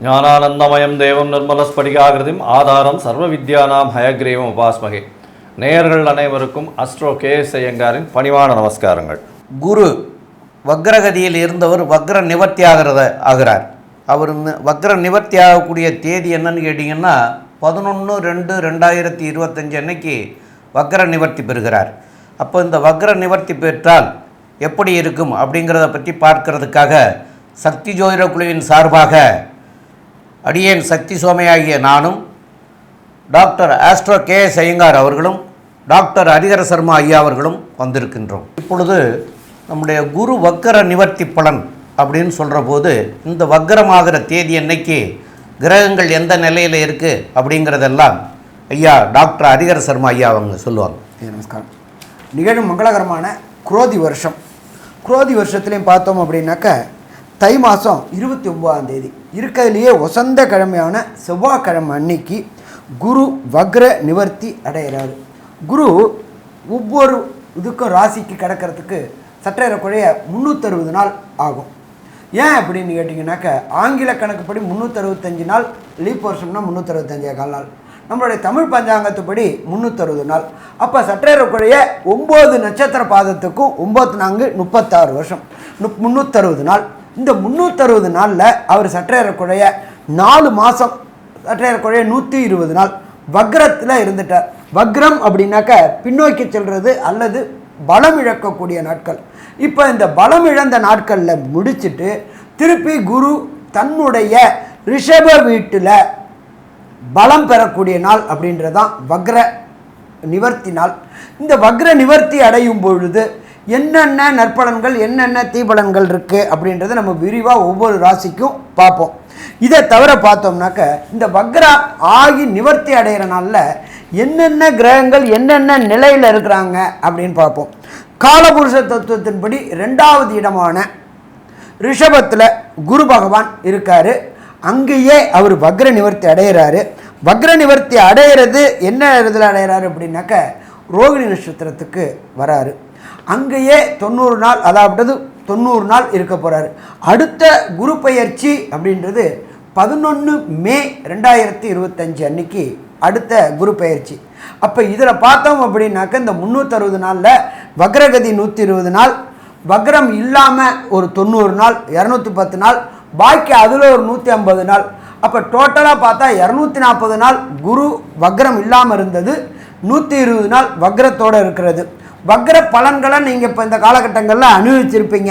ஞானானந்தமயம் தேவம் நிர்மலஸ்படிகாகிருதிம் ஆதாரம் சர்வ வித்யானாம் ஹயக்ரீவம் உபாஸ்மகே. நேயர்கள் அனைவருக்கும் அஸ்ட்ரோ கேஎஸ் ஐயங்காரின் பணிவான நமஸ்காரங்கள். குரு வக்ரகதியில் இருந்தவர் வக்ர நிவர்த்தி ஆகிறார். அவர் வக்ர நிவர்த்தி ஆகக்கூடிய தேதி என்னன்னு கேட்டிங்கன்னா 11/2/2025 அன்னைக்கு வக்ர நிவர்த்தி பெறுகிறார். அப்போ இந்த வக்ர நிவர்த்தி பெற்றால் எப்படி இருக்கும் அப்படிங்கிறத பற்றி பார்க்கறதுக்காக சக்தி ஜோதிட குழுவின் சார்பாக அடியேன் சக்தி சோமையாகிய நானும் டாக்டர் ஆஸ்ட்ரோ கேஎஸ் ஐயங்கார் அவர்களும் டாக்டர் ஹரிஹர சர்மா ஐயா அவர்களும் வந்திருக்கின்றோம். இப்பொழுது நம்முடைய குரு வக்ர நிவர்த்தி பலன் அப்படின்னு சொல்கிற போது இந்த வக்ரமாகிற தேதி அன்னைக்கு கிரகங்கள் எந்த நிலையில் இருக்குது அப்படிங்கிறதெல்லாம் ஐயா டாக்டர் ஹரிஹர சர்மா ஐயா அவங்க சொல்லுவாங்க. நமஸ்காரம். நிகழும் மங்களகரமான குரோதி வருஷம். குரோதி வருஷத்துலேயும் பார்த்தோம் அப்படின்னாக்க தை மாதம் 29ஆம் தேதி இருக்கிறதுலையே வசந்த கிழமையான செவ்வாய்க்கிழமை அன்னைக்கு குரு வக்ர நிவர்த்தி அடைகிறாரு. குரு ஒவ்வொரு இதுக்கும் ராசிக்கு கிடக்கிறதுக்கு சற்றேறக்குறைய 360 நாள் ஆகும். ஏன் அப்படின்னு கேட்டிங்கனாக்க ஆங்கில கணக்குப்படி 365 நாள், லீப் வருஷம்னா 365 நாள், நம்மளுடைய தமிழ் பஞ்சாங்கத்துப்படி 360 நாள். அப்போ சற்றேறக்குறைய 9 நட்சத்திர பாதத்துக்கும் 9×4 36 வருஷம், 360 நாள். இந்த 360 நாளில் அவர் சற்றேறக்குறைய 4 மாதம், சற்றேறக்குறைய 120 நாள் வக்ரத்தில் இருந்துட்டார். வக்ரம் அப்படின்னாக்க பின்னோக்கி செல்வது அல்லது பலம் இழக்கக்கூடிய நாட்கள். இப்போ இந்த பலம் இழந்த நாட்களில் முடிச்சுட்டு திருப்பி குரு தன்னுடைய ரிஷப வீட்டில் பலம் பெறக்கூடிய நாள் அப்படின்றதான் வக்ர நிவர்த்தி நாள். இந்த வக்ர நிவர்த்தி அடையும் பொழுது என்னென்ன நற்பலன்கள் என்னென்ன தீபலன்கள் இருக்குது அப்படின்றத நம்ம விரிவாக ஒவ்வொரு ராசிக்கும் பார்ப்போம். இதை தவிர பார்த்தோம்னாக்க இந்த வக்ரா ஆகி நிவர்த்தி அடைகிற நாளில் என்னென்ன கிரகங்கள் என்னென்ன நிலையில் இருக்கிறாங்க அப்படின்னு பார்ப்போம். காலபுருஷ தத்துவத்தின்படி 2வது இடமான ரிஷபத்தில் குரு பகவான் இருக்கார். அங்கேயே அவர் வக்ர நிவர்த்தி அடைகிறாரு. வக்ர நிவர்த்தி அடைகிறது என்ன இதில் அடைகிறாரு அப்படின்னாக்க ரோகிணி நட்சத்திரத்துக்கு வராரு. அங்கேயே 90 நாள், அதாவது 90 நாள் இருக்க போகிறாரு. அடுத்த குரு பெயர்ச்சி அப்படின்றது 11 மே 2025 அன்னைக்கு அடுத்த குரு பெயர்ச்சி. அப்போ இதில் பார்த்தோம் அப்படின்னாக்க இந்த 360 நாளில் வக்ரகதி 120 நாள், வக்ரம் இல்லாமல் ஒரு 90 நாள், 210 நாள், பாக்கி அதில் ஒரு 150 நாள். அப்போ டோட்டலாக பார்த்தா 240 நாள் குரு வக்ரம் இல்லாமல் இருந்தது, 120 நாள் வக்ரத்தோடு இருக்கிறது. வக்ர பலன்களை நீங்கள் இப்போ இந்த காலகட்டங்களில் அனுபவிச்சிருப்பீங்க.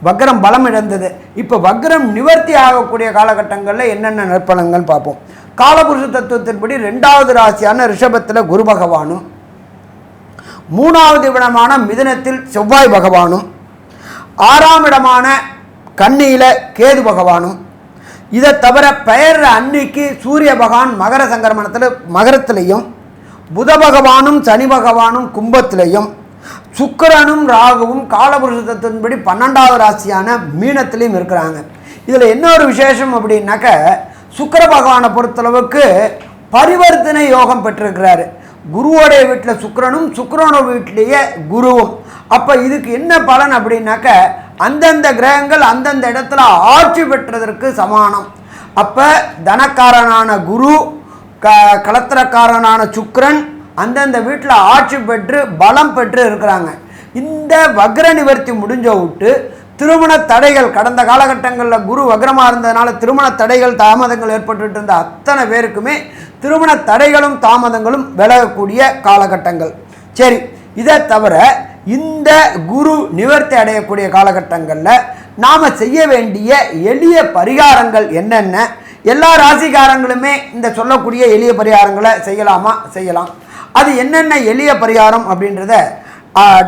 வக்ரம் பலம் இழந்தது. இப்போ வக்ரம் நிவர்த்தி ஆகக்கூடிய காலகட்டங்களில் என்னென்ன நற்பலன்கள் பார்ப்போம். காலபுருஷ தத்துவத்தின்படி 2வது ராசியான ரிஷபத்தில் குரு பகவானும், 3வது இடமான மிதுனத்தில் செவ்வாய் பகவானும், 6ஆம் இடமான கன்னியில் கேது பகவானும், இதை தவிர பெயர் அன்னைக்கு சூரிய பகவான் மகர சங்கரமணத்தில் மகரத்திலையும், புத பகவானும் சனி பகவானும் கும்பத்திலையும், சுக்கிரனும் ராகுவும் காலபுருஷ தத்துவத்தின்படி 12வது ராசியான மீனத்திலையும் இருக்கிறாங்க. இதில் என்ன ஒரு விசேஷம் அப்படின்னாக்க சுக்கிர பகவானை பொறுத்தளவுக்கு பரிவர்த்தனை யோகம் பெற்றிருக்கிறாரு. குருவோடைய வீட்டில் சுக்கிரனும் சுக்கிரனோட வீட்டிலேயே குருவும். அப்போ இதுக்கு என்ன பலன் அப்படின்னாக்க அந்தந்த கிரகங்கள் அந்தந்த இடத்துல ஆட்சி பெற்றதற்கு சமானம். அப்போ தனக்காரனான குரு, களத்திரக்காரனான சுக்கிரன் அந்தந்த வீட்டில் ஆட்சி பெற்று பலம் பெற்று இருக்கிறாங்க. இந்த வக்ர நிவர்த்தி முடிஞ்ச விட்டு திருமண தடைகள், கடந்த காலகட்டங்களில் குரு வக்ரமாக இருந்ததுனால திருமண தடைகள் தாமதங்கள் ஏற்பட்டு இருந்த அத்தனை பேருக்குமே திருமண தடைகளும் தாமதங்களும் விலகக்கூடிய காலகட்டங்கள். சரி, இதை தவிர இந்த குரு நிவர்த்தி அடையக்கூடிய காலகட்டங்களில் நாம் செய்ய வேண்டிய எளிய பரிகாரங்கள் என்னென்ன, எல்லா ராசிக்காரங்களுமே இந்த சொல்லக்கூடிய எளிய பரிகாரங்களை செய்யலாமா? செய்யலாம். அது என்னென்ன எளிய பரிகாரம் அப்படின்றத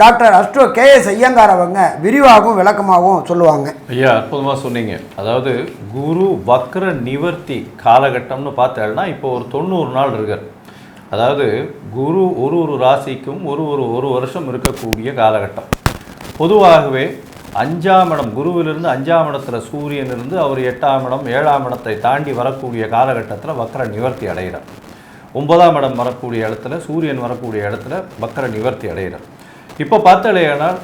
டாக்டர் அஸ்ட்ரோ கேஎஸ் ஐயங்கார் அவங்க விரிவாகவும் விளக்கமாகவும் சொல்லுவாங்க. ஐயா, அற்புதமாக சொன்னீங்க. அதாவது குரு வக்ர நிவர்த்தி காலகட்டம்னு பார்த்தேன்னா இப்போ ஒரு 90 நாள் இருக்கார். அதாவது குரு ஒரு ராசிக்கும் ஒரு வருஷம் இருக்கக்கூடிய காலகட்டம். பொதுவாகவே 5ஆம் இடம், குருவிலிருந்து 5ஆம் இடத்துல சூரியன் இருந்து அவர் 8ஆம் இடம் 7ஆம் இடத்தை தாண்டி வரக்கூடிய காலகட்டத்தில் வக்ர நிவர்த்தி அடைகிறார். 9ஆம் இடம் வரக்கூடிய இடத்துல சூரியன் வரக்கூடிய இடத்துல வக்ர நிவர்த்தி அடைகிறார். இப்போ பார்த்தாலேயானால்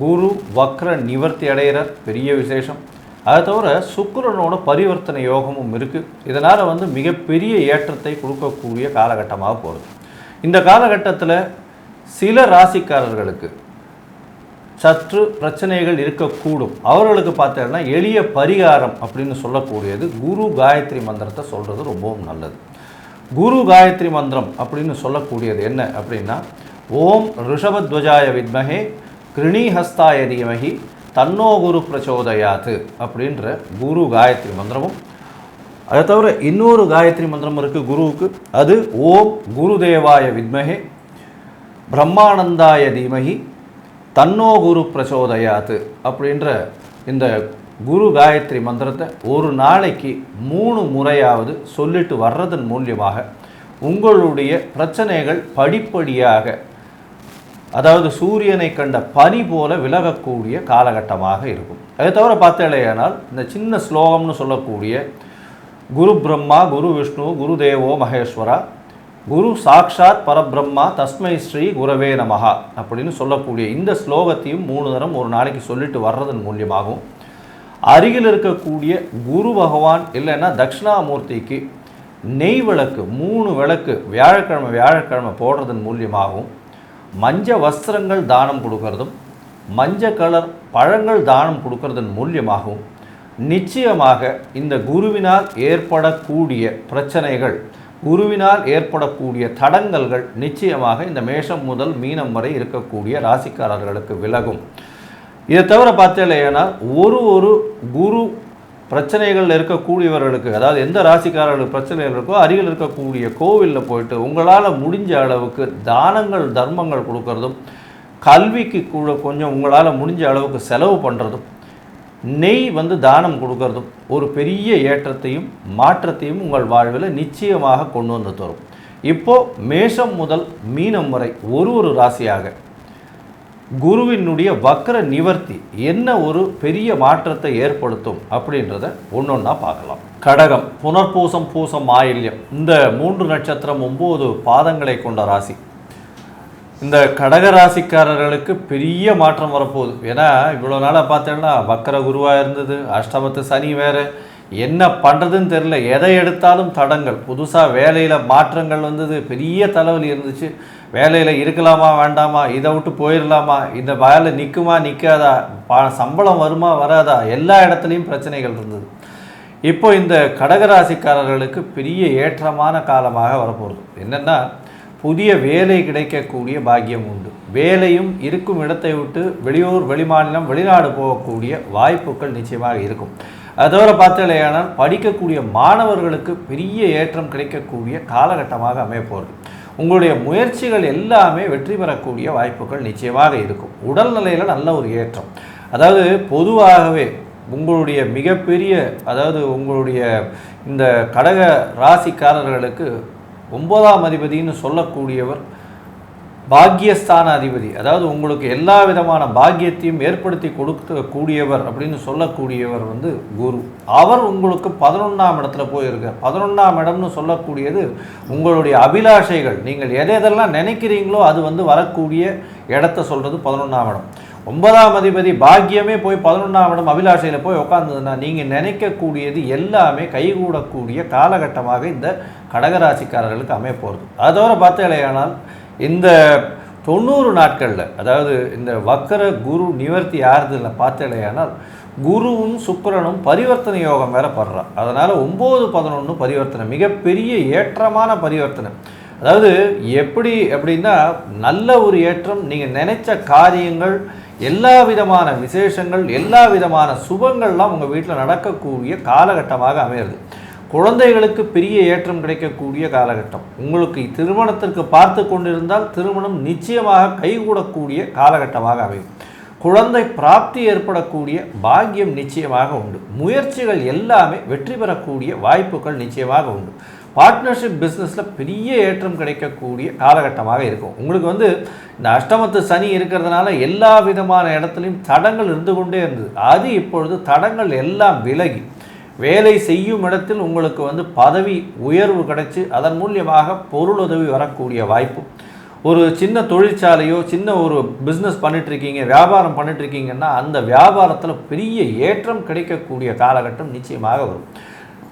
குரு வக்ர நிவர்த்தி அடைகிறார், பெரிய விசேஷம். அதை தவிர சுக்கிரனோட பரிவர்த்தனை யோகமும் இருக்குது. இதனால் வந்து மிகப்பெரிய ஏற்றத்தை கொடுக்கக்கூடிய காலகட்டமாக போகிறது. இந்த காலகட்டத்தில் சில ராசிக்காரர்களுக்கு சற்று பிரச்சனைகள் இருக்கக்கூடும். அவர்களுக்கு பார்த்தீங்கன்னா எளிய பரிகாரம் அப்படின்னு சொல்லக்கூடியது குரு காயத்ரி மந்திரத்தை சொல்கிறது ரொம்பவும் நல்லது. குரு காயத்ரி மந்திரம் அப்படின்னு சொல்லக்கூடியது என்ன அப்படின்னா, ஓம் ரிஷபத்வஜாய வித்மஹே கிருணிஹஸ்தாய தீமஹி தன்னோ குரு பிரச்சோதயாத்து அப்படின்ற குரு காயத்ரி மந்திரமும், அதை தவிர இன்னொரு காயத்ரி மந்திரம் இருக்குது குருவுக்கு. அது ஓம் குருதேவாய வித்மஹே பிரம்மானந்தாய தீமஹி தன்னோ குரு பிரச்சோதயாத்து அப்படின்ற இந்த குரு காயத்ரி மந்திரத்தை ஒரு நாளைக்கு 3 முறையாவது சொல்லிட்டு வர்றதன் மூலியமாக உங்களுடைய பிரச்சனைகள் படிப்படியாக, அதாவது சூரியனை கண்ட பனி போல விலகக்கூடிய காலகட்டமாக இருக்கும். அதை தவிர பார்த்தேனால் இந்த சின்ன ஸ்லோகம்னு சொல்லக்கூடிய குரு பிரம்மா குரு விஷ்ணு குரு தேவோ மகேஸ்வரா குரு சாக்ஷாத் பரபிரம்மா தஸ்மை ஸ்ரீ குரவே நமஹா அப்படின்னு சொல்லக்கூடிய இந்த ஸ்லோகத்தையும் 3 தரம் ஒரு நாளைக்கு சொல்லிட்டு வர்றதன் மூலியமாகவும், அருகில் இருக்கக்கூடிய குரு பகவான் இல்லைன்னா தட்சிணாமூர்த்திக்கு நெய் விளக்கு 3 விளக்கு வியாழக்கிழமை போடுறதன் மூலியமாகவும், மஞ்ச வஸ்திரங்கள் தானம் கொடுக்கறதும் மஞ்சள் கலர் பழங்கள் தானம் கொடுக்கறதன் மூலியமாகவும் நிச்சயமாக இந்த குருவினால் ஏற்படக்கூடிய பிரச்சனைகள், குருவினால் ஏற்படக்கூடிய தடங்கல்கள் நிச்சயமாக இந்த மேஷம் முதல் மீனம் வரை இருக்கக்கூடிய ராசிக்காரர்களுக்கு விலகும். இதை தவிர பார்த்தேன்னா ஒரு குரு பிரச்சனைகள் இருக்கக்கூடியவர்களுக்கு, அதாவது எந்த ராசிக்காரர்களுக்கு பிரச்சனைகள் இருக்கோ அருகில் இருக்கக்கூடிய கோவிலில் போயிட்டு உங்களால் முடிஞ்ச அளவுக்கு தானங்கள் தர்மங்கள் கொடுக்கறதும், கல்விக்கு கூட கொஞ்சம் உங்களால் முடிஞ்ச அளவுக்கு செலவு பண்ணுறதும், நெய் வந்து தானம் கொடுக்கறதும் ஒரு பெரிய ஏற்றத்தையும் மாற்றத்தையும் உங்கள் வாழ்வில் நிச்சயமாக கொண்டு வந்து தரும். இப்போது மேஷம் முதல் மீனம் வரை ஒரு ராசியாக குருவினுடைய வக்ர நிவர்த்தி என்ன ஒரு பெரிய மாற்றத்தை ஏற்படுத்தும் அப்படின்றத ஒன்றொன்னா பார்க்கலாம். கடகம், புனர்பூசம் பூசம் ஆயில்யம் இந்த 3 நட்சத்திரம் 9 பாதங்களை கொண்ட ராசி. இந்த கடக ராசிக்காரர்களுக்கு பெரிய மாற்றம் வரப்போகுது. ஏன்னா இவ்வளோ நாளாக பார்த்தேன்னா வக்கர குருவாக இருந்தது, அஷ்டமத்து சனி வேறு, என்ன பண்ணுறதுன்னு தெரில, எதை எடுத்தாலும் தடங்கள். புதுசாக வேலையில் மாற்றங்கள் வந்தது, பெரிய தலைவலி இருந்துச்சு. வேலையில் இருக்கலாமா வேண்டாமா, இதை விட்டு போயிடலாமா, இந்த வேலை நிற்குமா நிற்காதா, சம்பளம் வருமா வராதா, எல்லா இடத்துலையும் பிரச்சனைகள் இருந்தது. இப்போ இந்த கடகராசிக்காரர்களுக்கு பெரிய ஏற்றமான காலமாக வரப்போகுது. என்னென்னா புதிய வேலை கிடைக்கக்கூடிய பாக்கியம் உண்டு. வேலையும் இருக்கும் இடத்தை விட்டு வெளியூர் வெளிமாநிலம் வெளிநாடு போகக்கூடிய வாய்ப்புகள் நிச்சயமாக இருக்கும். அது தவிர பார்த்தலையானால் படிக்கக்கூடிய மாணவர்களுக்கு பெரிய ஏற்றம் கிடைக்கக்கூடிய காலகட்டமாக அமையப்போகிறது. உங்களுடைய முயற்சிகள் எல்லாமே வெற்றி பெறக்கூடிய வாய்ப்புகள் நிச்சயமாக இருக்கும். உடல்நிலையில் நல்ல ஒரு ஏற்றம். அதாவது பொதுவாகவே உங்களுடைய மிகப்பெரிய, அதாவது உங்களுடைய இந்த கடக ராசிக்காரர்களுக்கு 9ஆம் அதிபதினு சொல்லக்கூடியவர் பாக்கியஸ்தான அதிபதி. அதாவது உங்களுக்கு எல்லா விதமான பாக்கியத்தையும் ஏற்படுத்தி கொடுக்கக்கூடியவர் அப்படின்னு சொல்லக்கூடியவர் வந்து குரு. அவர் உங்களுக்கு 11ஆம் இடத்துல போயிருக்கார். 11ஆம் இடம்னு சொல்லக்கூடியது உங்களுடைய அபிலாஷைகள், நீங்கள் எதெல்லாம் நினைக்கிறீங்களோ அது வந்து வரக்கூடிய இடத்த சொல்கிறது 11ஆம் இடம். 9ஆம் அதிபதி பாக்கியமே போய் 11ஆம் இடம் அபிலாஷையில் போய் உட்கார்ந்ததுன்னா நீங்கள் நினைக்கக்கூடியது எல்லாமே கைகூடக்கூடிய காலகட்டமாக இந்த கடகராசிக்காரர்களுக்கு அமைய போகிறது. அதோட பார்த்தேனால் இந்த 90 நாட்களில், அதாவது இந்த வக்கர குரு நிவர்த்தி ஆறுதலில் பார்த்தேனால் குருவும் சுக்கிரனும் பரிவர்த்தனை யோகம் வேற படுறான். அதனால் 9-11 பரிவர்த்தனை மிகப்பெரிய ஏற்றமான பரிவர்த்தனை. அதாவது எப்படி அப்படின்னா நல்ல ஒரு ஏற்றம். நீங்கள் நினைச்ச காரியங்கள், எல்லா விதமான விசேஷங்கள், எல்லா விதமான சுபங்கள்லாம் உங்கள் வீட்டில் நடக்கக்கூடிய காலகட்டமாக அமையிறது. குழந்தைகளுக்கு பெரிய ஏற்றம் கிடைக்கக்கூடிய காலகட்டம். உங்களுக்கு திருமணத்திற்கு பார்த்து கொண்டிருந்தால் திருமணம் நிச்சயமாக கைகூடக்கூடிய காலகட்டமாக அமையும். குழந்தை பிராப்தி ஏற்படக்கூடிய பாக்கியம் நிச்சயமாக உண்டு. முயற்சிகள் எல்லாமே வெற்றி பெறக்கூடிய வாய்ப்புகள் நிச்சயமாக உண்டு. பார்ட்னர்ஷிப் பிஸ்னஸில் பெரிய ஏற்றம் கிடைக்கக்கூடிய காலகட்டமாக இருக்கும். உங்களுக்கு வந்து இந்த அஷ்டமத்து சனி இருக்கிறதுனால எல்லா விதமான இடத்துலையும் தடங்கள் இருந்து கொண்டே இருந்தது. அது இப்பொழுது தடங்கள் எல்லாம் விலகி வேலை செய்யும் இடத்தில் உங்களுக்கு வந்து பதவி உயர்வு கிடைச்சி அதன் மூலியமாக பொருளுதவி வரக்கூடிய வாய்ப்பு, ஒரு சின்ன தொழிற்சாலையோ சின்ன ஒரு பிஸ்னஸ் பண்ணிகிட்ருக்கீங்க, வியாபாரம் பண்ணிகிட்ருக்கீங்கன்னா அந்த வியாபாரத்தில் பெரிய ஏற்றம் கிடைக்கக்கூடிய காலகட்டம் நிச்சயமாக வரும்.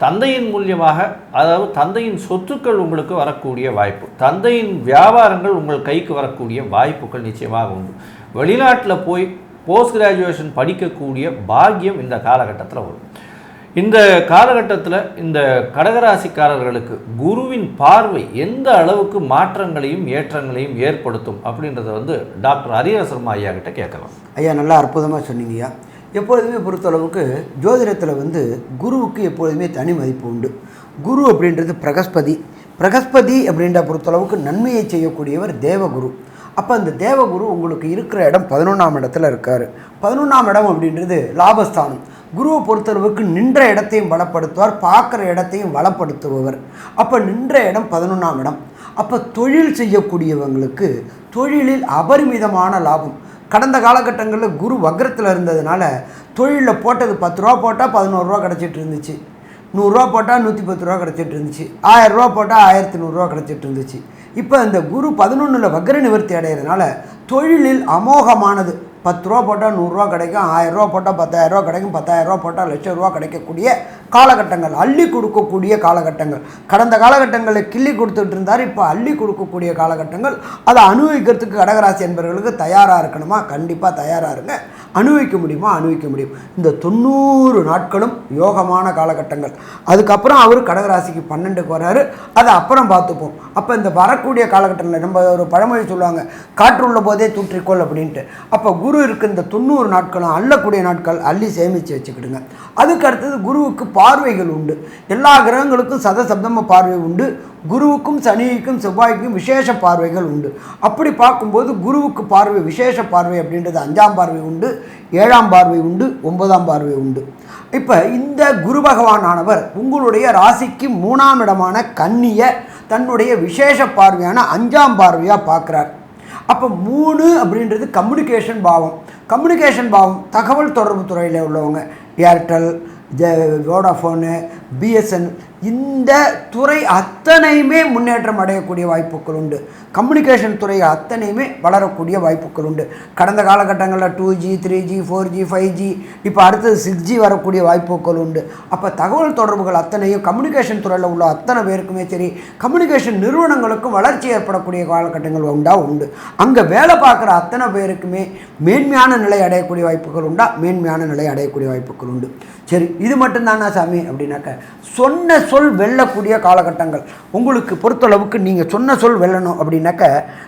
தந்தையின் மூலியமாக, அதாவது தந்தையின் சொத்துக்கள் உங்களுக்கு வரக்கூடிய வாய்ப்பு, தந்தையின் வியாபாரங்கள் உங்கள் கைக்கு வரக்கூடிய வாய்ப்புகள் நிச்சயமாக உண்டு. வெளிநாட்டில் போய் போஸ்ட் கிராஜுவேஷன் படிக்கக்கூடிய பாக்கியம் இந்த காலகட்டத்தில் வரும். இந்த காலகட்டத்தில் இந்த கடகராசிக்காரர்களுக்கு குருவின் பார்வை எந்த அளவுக்கு மாற்றங்களையும் ஏற்றங்களையும் ஏற்படுத்தும் அப்படின்றத டாக்டர் ஹரிஹர சர்மா ஐயா கிட்ட கேட்கலாம். ஐயா, நல்லா அற்புதமாக சொன்னீங்கய்யா. எப்பொழுதுமே பொறுத்தளவுக்கு ஜோதிடத்தில் குருவுக்கு எப்பொழுதுமே தனி மதிப்பு உண்டு. குரு அப்படின்றது பிரகஸ்பதி அப்படின்ற பொறுத்தளவுக்கு நன்மையை செய்யக்கூடியவர் தேவகுரு. அப்போ அந்த தேவகுரு உங்களுக்கு இருக்கிற இடம் 11ஆம் இடத்துல இருக்கார். 11ஆம் இடம் அப்படின்றது லாபஸ்தானம். குருவை பொறுத்தளவுக்கு நின்ற இடத்தையும் பலப்படுத்துவார், பார்க்குற இடத்தையும் வளப்படுத்துபவர். அப்போ நின்ற இடம் 11ஆம் இடம். அப்போ தொழில் செய்யக்கூடியவங்களுக்கு தொழிலில் அபரிமிதமான லாபம். கடந்த காலகட்டங்களில் குரு வக்ரத்தில் இருந்ததுனால தொழிலில் போட்டது 10 ரூபா போட்டால் 11 ரூபா கிடச்சிட்டு இருந்துச்சு, 100 ரூபா போட்டால் 110 ரூபா கிடச்சிட்டு இருந்துச்சு, 1000 ரூபா போட்டால் 1100 ரூபா கிடச்சிட்டு இருந்துச்சு. இப்போ இந்த குரு 11ல் வக்ர நிவர்த்தி அடைகிறதுனால தொழிலில் அமோகமானது. 10 ரூபா போட்டால் 100 ரூபா கிடைக்கும், 1000 ரூபா போட்டால் 10,000 ரூபா கிடைக்கும், 10,000 ரூபா போட்டால் லட்சம் ரூபா கிடைக்கக்கூடிய காலகட்டங்கள், அள்ளி கொடுக்கக்கூடிய காலகட்டங்கள். கடந்த காலகட்டங்களில் கிள்ளி கொடுத்துட்டு இருந்தார், இப்போ அள்ளி கொடுக்கக்கூடிய காலகட்டங்கள். அதை அனுபவிக்கிறதுக்கு கடகராசி என்பவர்களுக்கு தயாராக இருக்கணுமா? கண்டிப்பாக தயாராக இருங்க. அனுபவிக்க முடியுமா? அனுபவிக்க முடியும். இந்த 90 நாட்களும் யோகமான காலகட்டங்கள். அதுக்கப்புறம் அவர் கடகராசிக்கு 12க்கு வர்றாரு, அதை அப்புறம் பார்த்துப்போம். அப்போ இந்த வரக்கூடிய காலகட்டங்களில் நம்ம ஒரு பழமொழி சொல்லுவாங்க, காற்றுள்ள போதே தூற்றிக்கொள் அப்படின்ட்டு. அப்போ குரு இருக்குது இந்த 90 நாட்களும் அள்ளக்கூடிய நாட்கள், அள்ளி சேமித்து வச்சுக்கிடுங்க. அதுக்கு அடுத்தது குருவுக்கு பார்வைகள் உண்டு. எல்லா கிரகங்களுக்கும் சதசப்தம பார்வை உண்டு. குருவுக்கும் சனிக்கும் செவ்வாய்க்கும் விசேஷ பார்வைகள் உண்டு. அப்படி பார்க்கும்போது குருவுக்கு பார்வை விசேஷ பார்வை அப்படின்றது 5ஆம் பார்வை உண்டு, 7ஆம் பார்வை உண்டு, 9ஆம் பார்வை உண்டு. இப்போ இந்த குரு பகவானானவர் உங்களுடைய ராசிக்கு 3ஆம் இடமான கன்னியை தன்னுடைய விசேஷ பார்வையான 5ஆம் பார்வையாக பார்க்குறார். அப்போ 3 அப்படின்றது கம்யூனிகேஷன் பாவம். கம்யூனிகேஷன் பாவம் தகவல் தொடர்பு துறையில் உள்ளவங்க, ஏர்டெல், வோடாஃபோனு, பிஎஸ்என், இந்த துறை அத்தனையுமே முன்னேற்றம் அடையக்கூடிய வாய்ப்புகள் உண்டு. கம்யூனிகேஷன் துறை அத்தனையுமே வளரக்கூடிய வாய்ப்புகள் உண்டு. கடந்த காலகட்டங்களில் 2G, 3G, 4G, 5G, இப்போ அடுத்தது 6G வரக்கூடிய வாய்ப்புகள் உண்டு. அப்போ தகவல் தொடர்புகள் அத்தனையும் கம்யூனிகேஷன் துறையில் உள்ள அத்தனை பேருக்குமே சரி, கம்யூனிகேஷன் நிறுவனங்களுக்கும் வளர்ச்சி ஏற்படக்கூடிய காலகட்டங்கள் உண்டு. அங்கே வேலை பார்க்குற அத்தனை பேருக்குமே மேன்மையான நிலை அடையக்கூடிய வாய்ப்புகள் உண்டா? மேன்மையான நிலை அடையக்கூடிய வாய்ப்புகள் உண்டு. சரி, இது மட்டும்தானா சாமி அப்படின்னாக்க, சொன்ன சொல் வெல்லக்கூடிய காலகட்டங்கள் உங்களுக்கு பொறுத்தளவுக்கு. நீங்கள் சொன்ன சொல் வெல்லணும் அப்படின்னாக்க,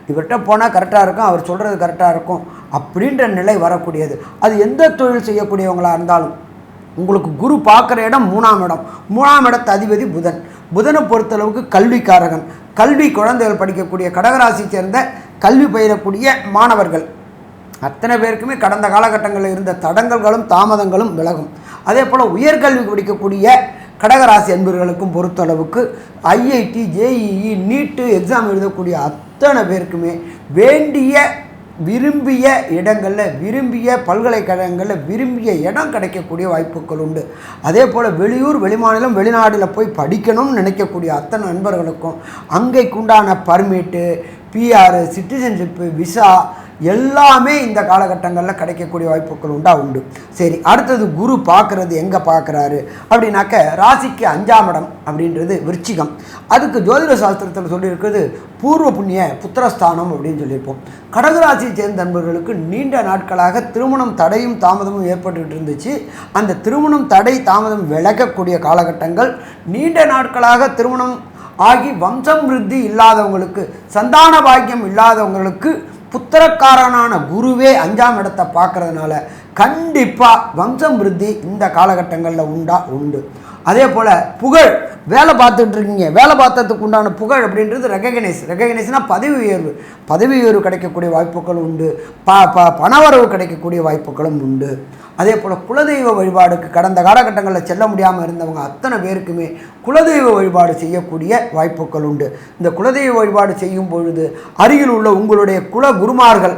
இவர்கிட்ட போனால் கரெக்டாக இருக்கும், அவர் சொல்கிறது கரெக்டாக இருக்கும் அப்படின்ற நிலை வரக்கூடியது. அது எந்த தொழில் செய்யக்கூடியவங்களாக இருந்தாலும். உங்களுக்கு குரு பார்க்குற இடம் 3ஆம் இடம். 3ஆம் இடத்து அதிபதி புதன். புதனை பொறுத்தளவுக்கு கல்விக்காரகன். கல்வி, குழந்தைகள் படிக்கக்கூடிய கடகராசி சேர்ந்த கல்வி பயிலக்கூடிய மாணவர்கள் அத்தனை பேருக்குமே கடந்த காலகட்டங்களில் இருந்த தடங்கல்களும் தாமதங்களும் விலகும். அதே போல் உயர்கல்வி படிக்கக்கூடிய கடகராசி அன்பர்களுக்கும் பொறுத்தளவுக்கு ஐஐடி, ஜேஇஇ, நீட்டு எக்ஸாம் எழுதக்கூடிய அத்தனை பேருக்குமே வேண்டிய விரும்பிய இடங்களில், விரும்பிய பல்கலைக்கழகங்களில் விரும்பிய இடம் கிடைக்கக்கூடிய வாய்ப்புகள் உண்டு. அதே போல் வெளியூர், வெளிமாநிலம், வெளிநாட்டில் போய் படிக்கணும்னு நினைக்கக்கூடிய அத்தனை நண்பர்களுக்கும் அங்கேக்குண்டான பர்மிட்டு, பிஆர், சிட்டிசன்ஷிப்பு, விசா எல்லாமே இந்த காலகட்டங்களில் கிடைக்கக்கூடிய வாய்ப்புகள் உண்டு. சரி, அடுத்தது குரு பார்க்குறது எங்கே பார்க்குறாரு அப்படின்னாக்க, ராசிக்கு 5ஆம் இடம் அப்படின்றது விருச்சிகம். அதுக்கு ஜோதிட சாஸ்திரத்தில் சொல்லியிருக்கிறது பூர்வ புண்ணிய புத்திரஸ்தானம் அப்படின்னு சொல்லியிருப்போம். கடகராசியை சேர்ந்த நண்பர்களுக்கு நீண்ட நாட்களாக திருமணம் தடையும் தாமதமும் ஏற்பட்டுக்கிட்டு இருந்துச்சு. அந்த திருமணம் தடை தாமதம் விலகக்கூடிய காலகட்டங்கள். நீண்ட நாட்களாக திருமணம் ஆகி வம்சம் விருத்தி இல்லாதவங்களுக்கு, சந்தான பாக்கியம் இல்லாதவங்களுக்கு புத்திரக்காரனான குருவே 5ஆம் இடத்தை பார்க்கறதுனால கண்டிப்பாக வம்சம் விருத்தி இந்த காலகட்டங்களில் உண்டு. அதே போல் புகழ், வேலை பார்த்துட்டு இருக்கீங்க, வேலை பார்த்ததுக்கு உண்டான புகழ் அப்படின்றது ரெகக்னைஸ்னால் பதவி உயர்வு கிடைக்கக்கூடிய வாய்ப்புகளும் உண்டு. பணவரவு கிடைக்கக்கூடிய வாய்ப்புகளும் உண்டு. அதே போல் குலதெய்வ வழிபாடுக்கு கடந்த காலகட்டங்களில் செல்ல முடியாமல் இருந்தவங்க அத்தனை பேருக்குமே குலதெய்வ வழிபாடு செய்யக்கூடிய வாய்ப்புகள் உண்டு. இந்த குலதெய்வ வழிபாடு செய்யும் பொழுது அருகில் உள்ள உங்களுடைய குல குருமார்கள்,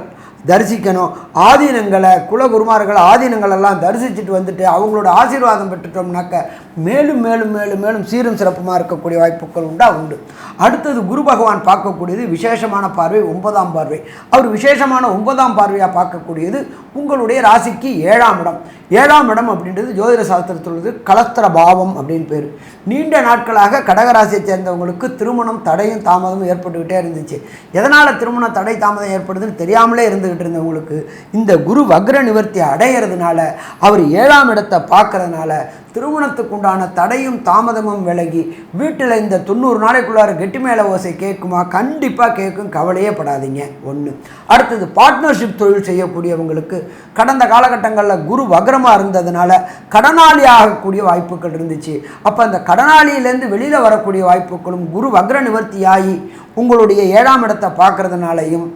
தரிசிக்கணும். ஆதீனங்களை குலகுருமார்கள் ஆதீனங்கள் எல்லாம் தரிசிச்சுட்டு வந்துட்டு அவங்களோட ஆசீர்வாதம் பெற்றுட்டோம்னாக்க மேலும் மேலும் மேலும் மேலும் சீரும் சிறப்புமாக இருக்கக்கூடிய வாய்ப்புகள் உண்டு. அடுத்தது குரு பகவான் பார்க்கக்கூடியது விசேஷமான பார்வை, 9ஆம் பார்வை. அவர் விசேஷமான 9ஆம் பார்வையாக பார்க்கக்கூடியது உங்களுடைய ராசிக்கு 7ஆம் இடம். 7ஆம் இடம் அப்படின்றது ஜோதிட சாஸ்திரத்தில் உள்ளது கலஸ்திர பாவம் அப்படின்னு பேர். நீண்ட நாட்களாக கடகராசியை சேர்ந்தவங்களுக்கு திருமணம் தடையும் தாமதமும் ஏற்பட்டுக்கிட்டே இருந்துச்சு. எதனால் திருமண தடை தாமதம் ஏற்படுதுன்னு தெரியாமலே இருந்துக்கிட்டு இருந்தவங்களுக்கு இந்த குரு வக்ர நிவர்த்தி அடையிறதுனால, அவர் 7ஆம் இடத்தை பார்க்கறதுனால திருமணத்துக்கு உண்டான தடையும் தாமதமும் விலகி வீட்டில் இந்த 90 நாளைக்குள்ளார கெட்டி மேலே ஓசை கேட்குமா? கண்டிப்பாக கேட்கும், கவலையே படாதீங்க. ஒன்று. அடுத்தது பார்ட்னர்ஷிப் தொழில் செய்யக்கூடியவங்களுக்கு கடந்த காலகட்டங்களில் குரு வக்ரமாக இருந்ததுனால கடனாளி ஆகக்கூடிய வாய்ப்புகள் இருந்துச்சு. அப்போ அந்த கடனாளியிலேருந்து வெளியில் வரக்கூடிய வாய்ப்புகளும் குரு வக்ர நிவர்த்தியாகி உங்களுடைய 7ஆம் இடத்தை பார்க்கறதுனாலையும்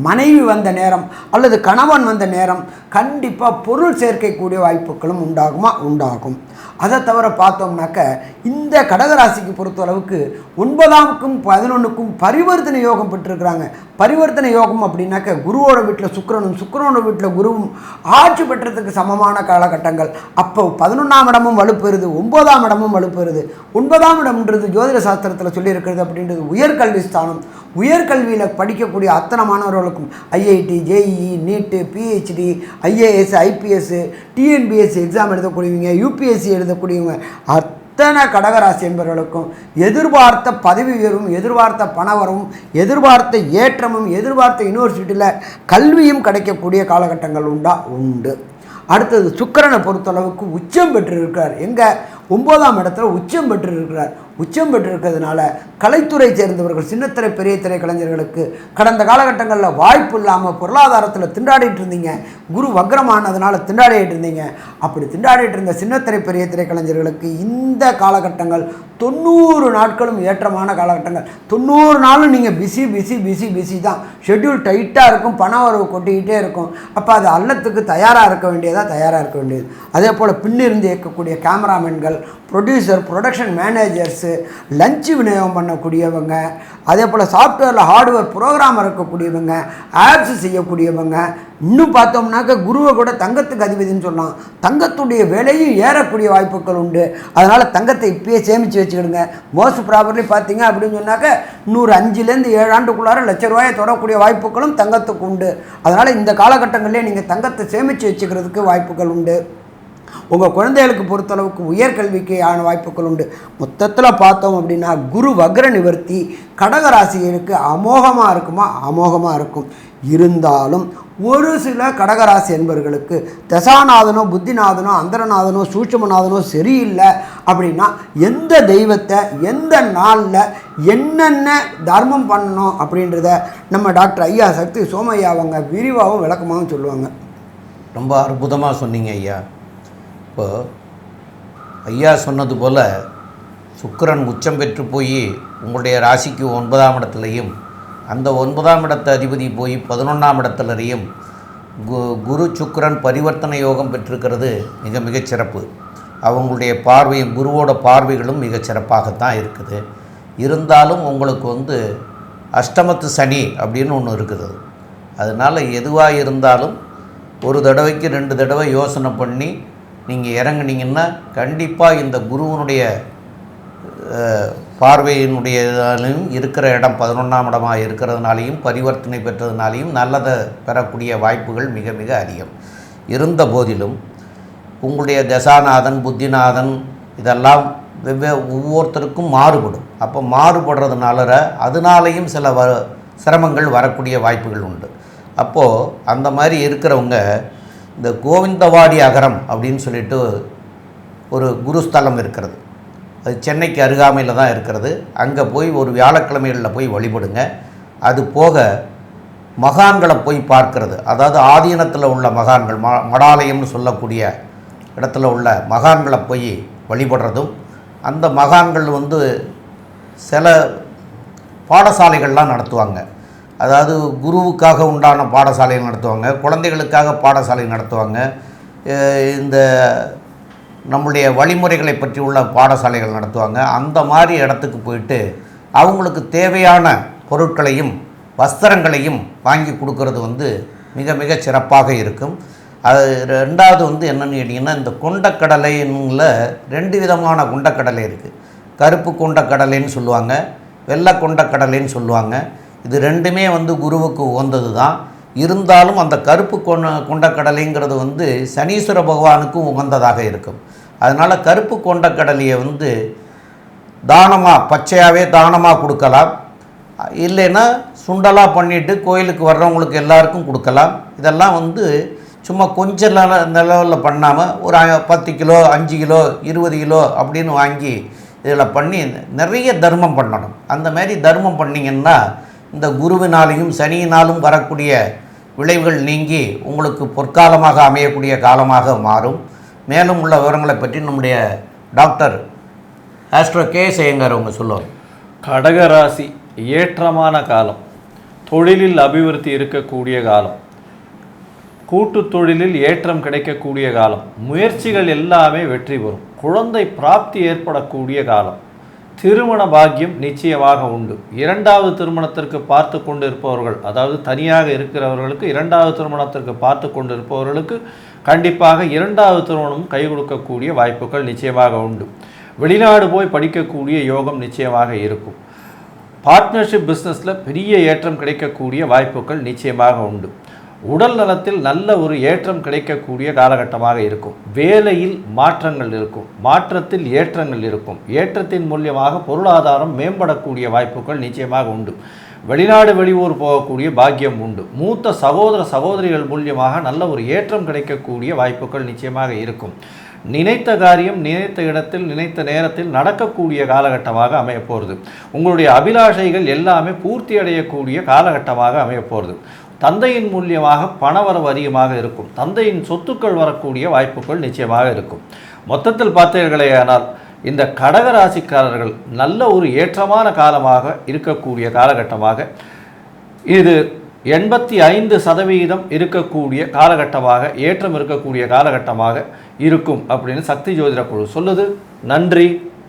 மனைவி வந்த நேரம் அல்லது கணவன் வந்த நேரம் கண்டிப்பாக பொருள் சேர்க்கக்கூடிய வாய்ப்புகளும் உண்டாகும். அதை தவிர பார்த்தோம்னாக்க இந்த கடகராசிக்கு பொறுத்தளவுக்கு 9ஆம்க்கும் 11க்கும் பரிவர்த்தனை யோகம் பெற்றிருக்கிறாங்க. பரிவர்த்தனை யோகம் அப்படின்னாக்க குருவோட வீட்டில் சுக்கிரனும் சுக்கிரனோட வீட்டில் குருவும் ஆட்சி பெற்றதுக்கு சமமான காலகட்டங்கள். அப்போ 11ஆம் இடமும் வலுப்பெறுது, 9ஆம் இடமும் வலுப்பெறுது. 9ஆம் இடம்ன்றது ஜோதிட சாஸ்திரத்தில் சொல்லியிருக்கிறது அப்படின்றது உயர்கல்வி ஸ்தானம். உயர்கல்வியில் படிக்கக்கூடிய அத்தனை மாணவர்களுக்கும் IIT, JEE, NEET, PhD, IAS, IPS, TNPSC exam எழுதக்கூடியவங்க, யூபிஎஸ்சி எழுதக்கூடியவங்க அத்தனை கடகராசி என்பவர்களுக்கும் எதிர்பார்த்த பதவி உயர்வும், எதிர்பார்த்த பணவரவும், எதிர்பார்த்த ஏற்றமும், எதிர்பார்த்த யூனிவர்சிட்டியில் கல்வியும் கிடைக்கக்கூடிய காலகட்டங்கள் உண்டு. அடுத்தது சுக்கிரனை பொறுத்தளவுக்கு உச்சம் பெற்றிருக்கிறார். எங்கே? 9ஆம் இடத்துல உச்சம் பெற்றிருக்கிறார். உச்சம் பெற்றிருக்கிறதுனால கலைத்துறை சேர்ந்தவர்கள், சின்னத்திரை பெரிய திரை கலைஞர்களுக்கு கடந்த காலகட்டங்களில் வாய்ப்பு இல்லாமல் பொருளாதாரத்தில் திண்டாடிட்டு இருந்தீங்க. குரு வக்ரமானதுனால திண்டாடிட்டு இருந்தீங்க. அப்படி திண்டாடிட்டு இருந்த சின்னத்திரை பெரிய திரை கலைஞர்களுக்கு இந்த காலகட்டங்கள் 90 நாட்களும் ஏற்றமான காலகட்டங்கள். 90 நாளும் நீங்கள் பிஸி தான். ஷெட்யூல் டைட்டாக இருக்கும், பண வரவு கொட்டிக்கிட்டே இருக்கும். அப்போ அது அல்லத்துக்கு தயாராக இருக்க வேண்டியது. அதே போல் பின்னிருந்து இயக்கக்கூடிய கேமராமேன்கள், ப்ரொடியூசர், ப்ரொடக்ஷன் மேனேஜர்ஸு, லஞ்சு விநியோகம் பண்ணக்கூடியவங்க, அதே போல் சாஃப்ட்வேரில் ஹார்ட்வேர் ப்ரோக்ராமர் இருக்கக்கூடியவங்க, ஆப்ஸ் செய்யக்கூடியவங்க, இன்னும் பார்த்தோம்னாக்க குருவை கூட தங்கத்துக்கு அதிபதினு சொல்லலாம். தங்கத்துடைய விலையும் ஏறக்கூடிய வாய்ப்புகள் உண்டு. அதனால் தங்கத்தை இப்பயே சேமித்து வச்சுக்கிடுங்க. மோஸ்ட் ப்ராபர்லி பார்த்தீங்க அப்படின்னு சொன்னாக்க 5 to 7 ஆண்டுக்குள்ளார ₹1,00,000 தொடரக்கூடிய வாய்ப்புகளும் தங்கத்துக்கு உண்டு. அதனால் இந்த காலகட்டங்களிலே நீங்கள் தங்கத்தை சேமித்து வச்சுக்கிறதுக்கு வாய்ப்புகள் உண்டு. உங்கள் குழந்தைகளுக்கு பொறுத்தளவுக்கு உயர்கல்விக்கு ஆன வாய்ப்புகள் உண்டு. மொத்தத்தில் பார்த்தோம் அப்படின்னா குரு வக்ர நிவர்த்தி கடகராசிகளுக்கு அமோகமாக இருக்குமா? அமோகமாக இருக்கும். இருந்தாலும் ஒரு சில கடகராசி என்பவர்களுக்கு தசாநாதனோ, புத்திநாதனோ, அந்தரநாதனோ, சூட்சுமநாதனோ சரியில்லை அப்படின்னா எந்த தெய்வத்தை எந்த நாளில் என்னென்ன தர்மம் பண்ணணும் அப்படின்றத நம்ம டாக்டர் ஐயா சக்தி சோமையா அவங்க விரிவாகவும் விளக்கமாகவும் சொல்லுவாங்க. ரொம்ப அற்புதமாக சொன்னீங்க ஐயா. இப்போ ஐயா சொன்னது போல் சுக்கிரன் உச்சம் பெற்று போய் உங்களுடைய ராசிக்கு 9ஆம் இடத்துலையும், அந்த 9ஆம் இடத்து அதிபதி போய் 11ஆம் இடத்துலையும் குரு சுக்கிரன் பரிவர்த்தனை யோகம் பெற்றிருக்கிறது மிகச் சிறப்பு. அவங்களுடைய பார்வையும் குருவோட பார்வைகளும் மிகச் சிறப்பாகத்தான் இருக்குது. இருந்தாலும் உங்களுக்கு அஷ்டமத்து சனி அப்படின்னு ஒன்று இருக்குது. அதனால் எதுவாக இருந்தாலும் ஒரு தடவைக்கு 2 தடவை யோசனை பண்ணி நீங்கள் இறங்குனீங்கன்னா கண்டிப்பாக இந்த குருவனுடைய பார்வையினுடையதாலையும் இருக்கிற இடம் 11ஆம் இடமாக இருக்கிறதுனாலையும் பரிவர்த்தனை பெற்றதுனாலையும் நல்லதை பெறக்கூடிய வாய்ப்புகள் மிக அதிகம். இருந்த போதிலும் உங்களுடைய தசாநாதன், புத்திநாதன் இதெல்லாம் ஒவ்வொருத்தருக்கும் மாறுபடும். அப்போ அதனாலேயும் சில சிரமங்கள் வரக்கூடிய வாய்ப்புகள் உண்டு. அப்போது அந்த மாதிரி இருக்கிறவங்க இந்த கோவிந்தவாடி அகரம் அப்படின்னு சொல்லிட்டு ஒரு குருஸ்தலம் இருக்கிறது. அது சென்னைக்கு அருகாமையில் தான் இருக்கிறது. அங்கே போய் ஒரு வியாழக்கிழமைகளில் போய் வழிபடுங்க. அது போக மகான்களை போய் பார்க்கறது, அதாவது ஆதீனத்தில் உள்ள மகான்கள், மடாலயம்னு சொல்லக்கூடிய இடத்துல உள்ள மகான்களை போய் வழிபடுறதும், அந்த மகான்கள் சில பாடசாலைகள்லாம் நடத்துவாங்க. அதாவது குருவுக்காக உண்டான பாடசாலைகள் நடத்துவாங்க, குழந்தைகளுக்காக பாடசாலை நடத்துவாங்க, இந்த நம்முடைய வழிமுறைகளை பற்றி உள்ள பாடசாலைகள் நடத்துவாங்க. அந்த மாதிரி இடத்துக்கு போயிட்டு அவங்களுக்கு தேவையான பொருட்களையும் வஸ்திரங்களையும் வாங்கி கொடுக்கறது மிக மிக சிறப்பாக இருக்கும். அது ரெண்டாவது வந்து என்னென்னு கேட்டிங்கன்னா, இந்த கொண்டக்கடலைன்னுல 2 விதமான கொண்டக்கடலை இருக்குது. கருப்பு கொண்டக்கடலைன்னு சொல்லுவாங்க, வெள்ளை கொண்டக்கடலைன்னு சொல்லுவாங்க. இது ரெண்டுமே வந்து குருவுக்கு உகந்தது தான். இருந்தாலும் அந்த கருப்பு கொண்டக்கடலைங்கிறது வந்து சனீஸ்வர பகவானுக்கும் உகந்ததாக இருக்கும். அதனால் கருப்பு கொண்டக்கடலையை வந்து தானமாக பச்சையாகவே தானமாக கொடுக்கலாம். இல்லைன்னா சுண்டலாக பண்ணிவிட்டு கோயிலுக்கு வர்றவங்களுக்கு எல்லாருக்கும் கொடுக்கலாம். இதெல்லாம் வந்து சும்மா கொஞ்சம் நிலவில் பண்ணாமல் ஒரு 10 கிலோ 5 கிலோ 20 கிலோ அப்படின்னு வாங்கி இதில் பண்ணி நிறைய தர்மம் பண்ணணும். அந்த மாதிரி தர்மம் பண்ணிங்கன்னா இந்த குருவினாலையும் சனியினாலும் வரக்கூடிய விளைவுகள் நீங்கி உங்களுக்கு பொற்காலமாக அமையக்கூடிய காலமாக மாறும். மேலும் உள்ள விவரங்களை பற்றி நம்முடைய டாக்டர் ஆஸ்ட்ரோ கேஎஸ் ஐயங்கார் அவங்க சொல்லுவாங்க. கடகராசி ஏற்றமான காலம், தொழிலில் அபிவிருத்தி இருக்கக்கூடிய காலம், கூட்டு தொழிலில் ஏற்றம் கிடைக்கக்கூடிய காலம், முயற்சிகள் எல்லாமே வெற்றி பெறும், குழந்தை பிராப்தி ஏற்படக்கூடிய காலம், திருமண பாக்கியம் நிச்சயமாக உண்டு. 2வது திருமணத்திற்கு பார்த்து கொண்டு இருப்பவர்கள், அதாவது தனியாக இருக்கிறவர்களுக்கு 2வது திருமணத்திற்கு பார்த்து கொண்டு இருப்பவர்களுக்கு கண்டிப்பாக 2வது திருமணம் கை கொடுக்கக்கூடிய வாய்ப்புகள் நிச்சயமாக உண்டு. வெளிநாடு போய் படிக்கக்கூடிய யோகம் நிச்சயமாக இருக்கும். பார்ட்னர்ஷிப் பிஸ்னஸில் பெரிய ஏற்றம் கிடைக்கக்கூடிய வாய்ப்புகள் நிச்சயமாக உண்டு. உடல் நலத்தில் நல்ல ஒரு ஏற்றம் கிடைக்கக்கூடிய காலகட்டமாக இருக்கும். வேலையில் மாற்றங்கள் இருக்கும், மாற்றத்தில் ஏற்றங்கள் இருக்கும். ஏற்றத்தின் மூலியமாக பொருளாதாரம் மேம்படக்கூடிய வாய்ப்புகள் நிச்சயமாக உண்டு. வெளிநாடு வெளியூர் போகக்கூடிய பாக்கியம் உண்டு. மூத்த சகோதர சகோதரிகள் மூலியமாக நல்ல ஒரு ஏற்றம் கிடைக்கக்கூடிய வாய்ப்புகள் நிச்சயமாக இருக்கும். நினைத்த காரியம் நினைத்த இடத்தில் நினைத்த நேரத்தில் நடக்கக்கூடிய காலகட்டமாக அமையப்போகிறது. உங்களுடைய அபிலாஷைகள் எல்லாமே பூர்த்தி அடையக்கூடிய காலகட்டமாக அமையப்போகிறது. தந்தையின் மூலியமாக பணவரவு அதிகமாக இருக்கும். தந்தையின் சொத்துக்கள் வரக்கூடிய வாய்ப்புகள் நிச்சயமாக இருக்கும். மொத்தத்தில் பார்த்தீர்களேயானால் இந்த கடகராசிக்காரர்கள் நல்ல ஒரு ஏற்றமான காலமாக இருக்கக்கூடிய காலகட்டமாக, இது 85% இருக்கக்கூடிய காலகட்டமாக, ஏற்றம் இருக்கக்கூடிய காலகட்டமாக இருக்கும் அப்படின்னு சக்தி ஜோதிட குழு சொல்லுது. நன்றி,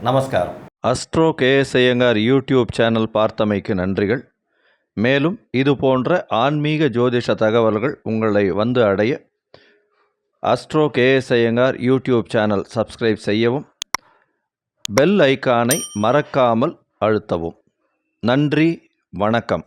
நமஸ்காரம். Astro KS Iyengar YouTube channel பார்த்தமைக்கு நன்றிகள். மேலும் இது போன்ற ஆன்மீக ஜோதிஷ தகவல்கள் உங்களை வந்து அடைய astro KS Iyengar YouTube channel subscribe செய்யவும், பெல் ஐக்கானை மறக்காமல் அழுத்தவும். நன்றி, வணக்கம்.